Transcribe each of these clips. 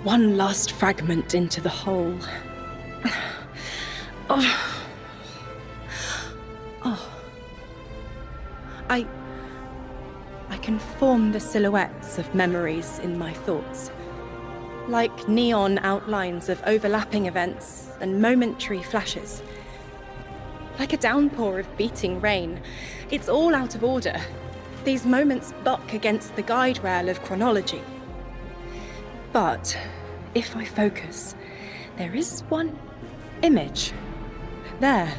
One last fragment into the hole. Oh. I can form the silhouettes of memories in my thoughts. Like neon outlines of overlapping events and momentary flashes. Like a downpour of beating rain. It's all out of order. These moments buck against the guide rail of chronology. But if I focus, there is one image. There.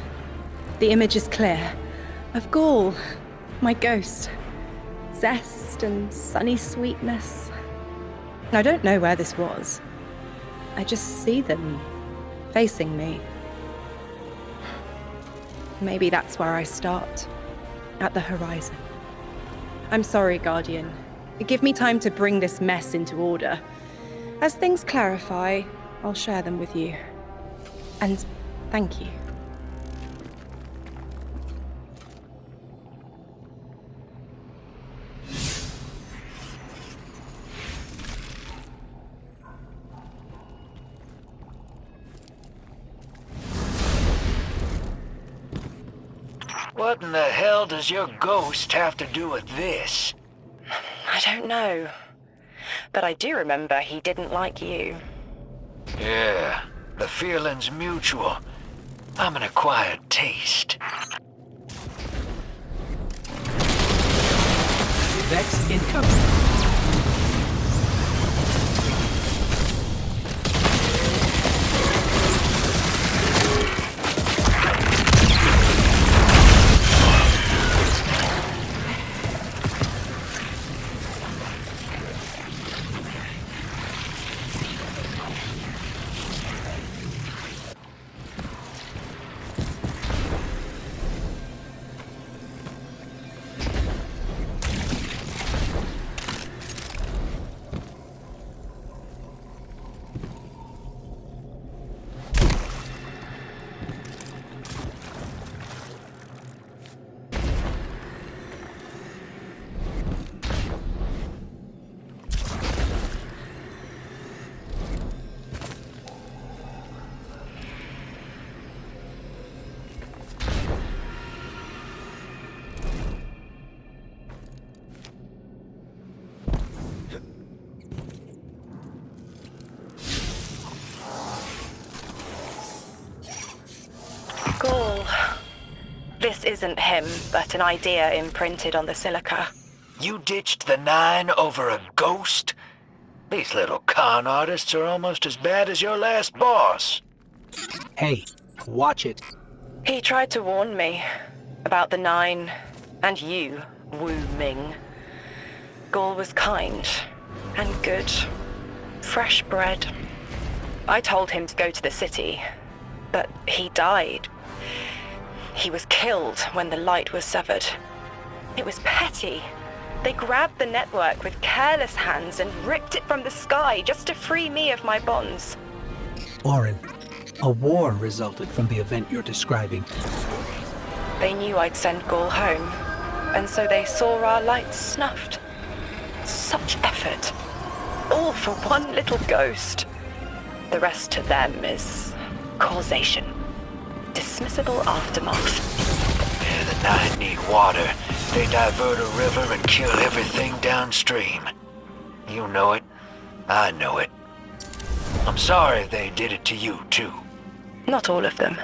The image is clear. Of Gaul, my ghost. Zest and sunny sweetness. I don't know where this was. I just see them facing me. Maybe that's where I start. At the horizon. I'm sorry, Guardian. Give me time to bring this mess into order. As things clarify, I'll share them with you. And thank you. What in the hell does your ghost have to do with this? I don't know. But I do remember he didn't like you. Yeah, the feeling's mutual. I'm an acquired taste. Vex incoming. Gaul. This isn't him, but an idea imprinted on the silica. You ditched the 9 over a ghost? These little con artists are almost as bad as your last boss. Hey, watch it. He tried to warn me about the 9 and you, Wu Ming. Gaul was kind and good, fresh bred. I told him to go to the city, but he died. He was killed when the light was severed. It was petty. They grabbed the network with careless hands and ripped it from the sky just to free me of my bonds. Orin, a war resulted from the event you're describing. They knew I'd send Gaul home, and so they saw our lights snuffed. Such effort. All for one little ghost. The rest to them is causation. Dismissible aftermath. Yeah, the 9 need water. They divert a river and kill everything downstream. You know it. I know it. I'm sorry they did it to you, too. Not all of them.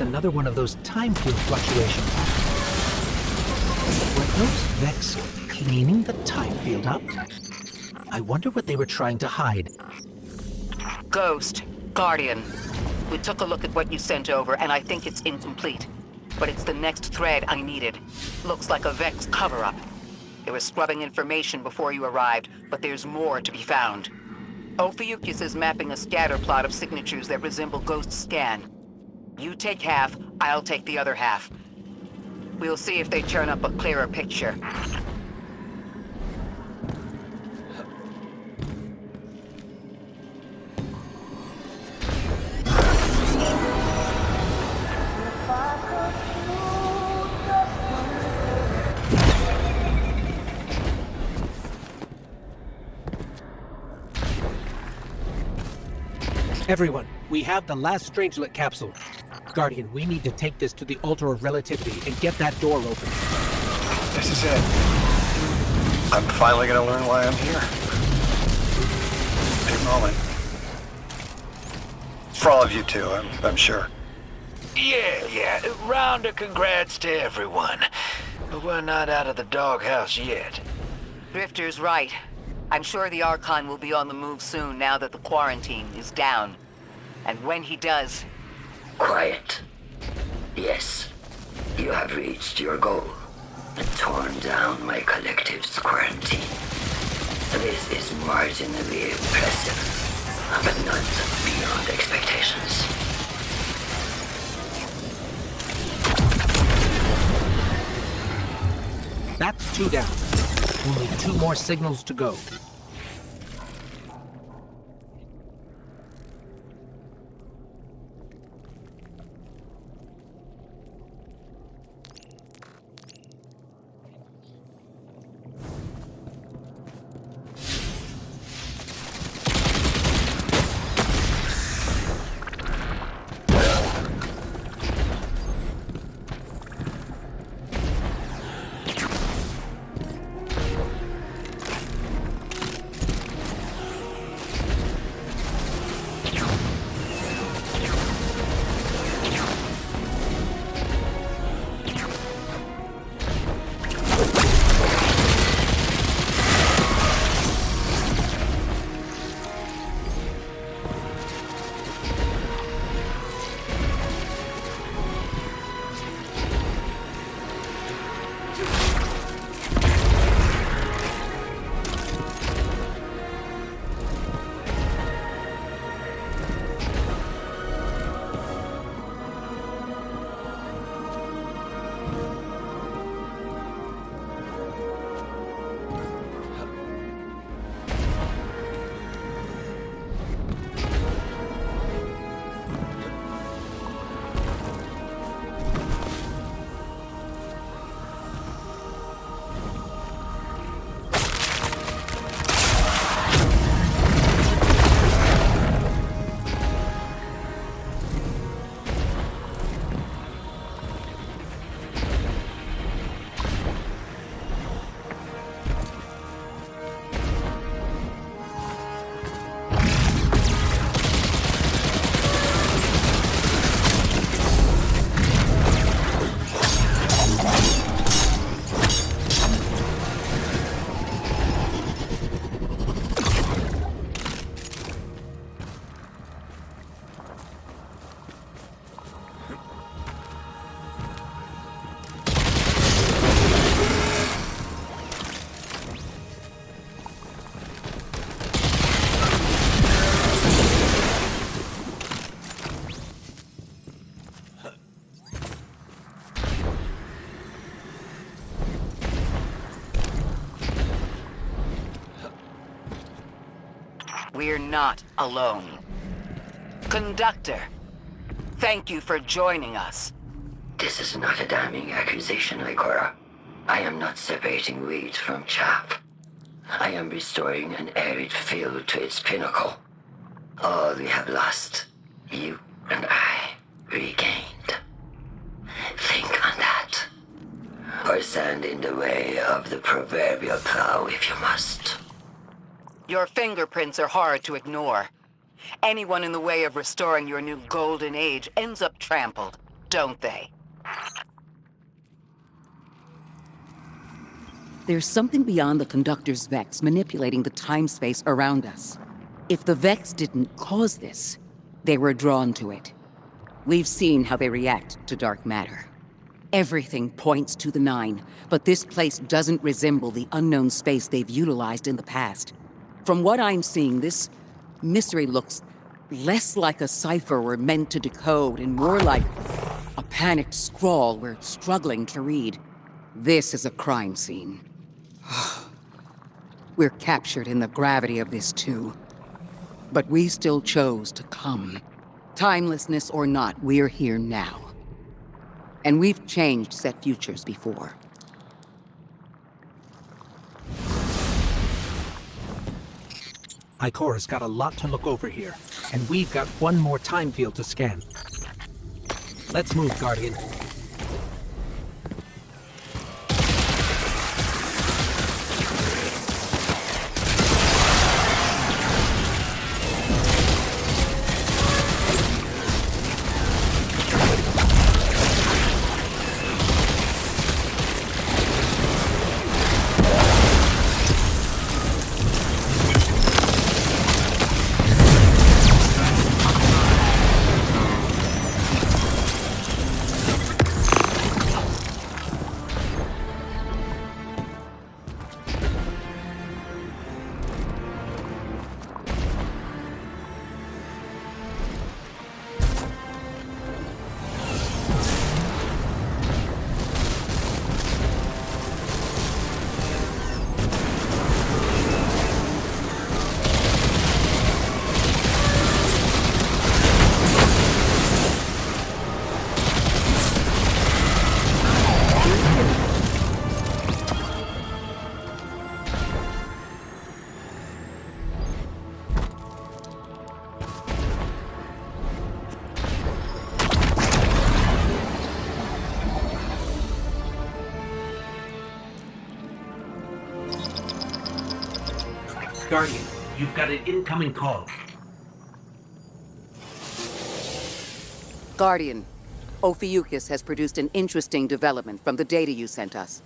Another one of those time field fluctuations. Were those Vex cleaning the time field up? I wonder what they were trying to hide. Ghost, Guardian. We took a look at what you sent over, and I think it's incomplete. But it's the next thread I needed. Looks like a Vex cover-up. They were scrubbing information before you arrived, but there's more to be found. Ophiuchus is mapping a scatter plot of signatures that resemble Ghost's scan. You take half, I'll take the other half. We'll see if they turn up a clearer picture. Everyone, we have the last Strangelet capsule. Guardian, we need to take this to the Altar of Relativity and get that door open. This is it. I'm finally gonna learn why I'm here. Big moment. For all of you too, I'm sure. Yeah. Round of congrats to everyone. But we're not out of the doghouse yet. Drifter's right. I'm sure the Archon will be on the move soon now that the quarantine is down. And when he does... Quiet. Yes, you have reached your goal. Torn down my collective's quarantine. This is marginally impressive, but not beyond expectations. That's 2 down. Only 2 more signals to go. We're not alone. Conductor, thank you for joining us. This is not a damning accusation, Ikora. I am not separating weeds from chaff. I am restoring an arid field to its pinnacle. All we have lost, you and I regained. Think on that. Or stand in the way of the proverbial plow if you must. Your fingerprints are hard to ignore. Anyone in the way of restoring your new golden age ends up trampled, don't they? There's something beyond the Conductor's Vex manipulating the time-space around us. If the Vex didn't cause this, they were drawn to it. We've seen how they react to dark matter. Everything points to the Nine, but this place doesn't resemble the unknown space they've utilized in the past. From what I'm seeing, this mystery looks Less like a cipher we're meant to decode, and more like a panicked scrawl we're struggling to read. This is a crime scene. We're captured in the gravity of this too. But we still chose to come. Timelessness or not, we're here now. And we've changed set futures before. Ikora's got a lot to look over here, and we've got one more time field to scan. Let's move, Guardian. Guardian, you've got an incoming call. Guardian, Ophiuchus has produced an interesting development from the data you sent us.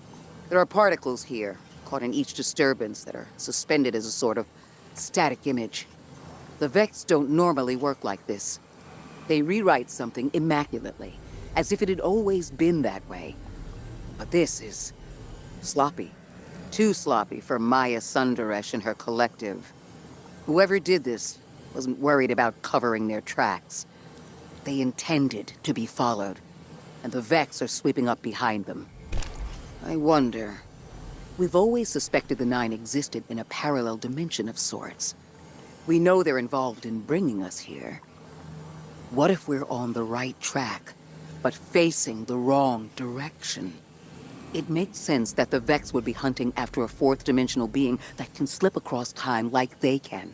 There are particles here, caught in each disturbance, that are suspended as a sort of static image. The Vex don't normally work like this. They rewrite something immaculately, as if it had always been that way. But this is sloppy. Too sloppy for Maya Sundaresh and her collective. Whoever did this wasn't worried about covering their tracks. They intended to be followed, and the Vex are sweeping up behind them. I wonder... We've always suspected the Nine existed in a parallel dimension of sorts. We know they're involved in bringing us here. What if we're on the right track, but facing the wrong direction? It makes sense that the Vex would be hunting after a fourth-dimensional being that can slip across time like they can.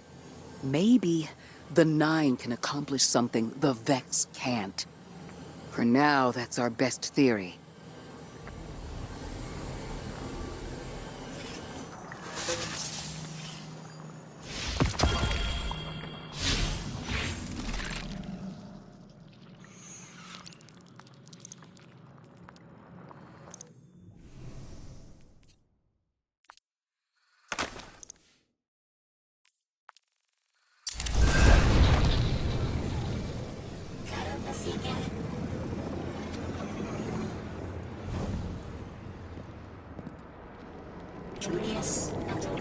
Maybe the Nine can accomplish something the Vex can't. For now, that's our best theory. Julius Network.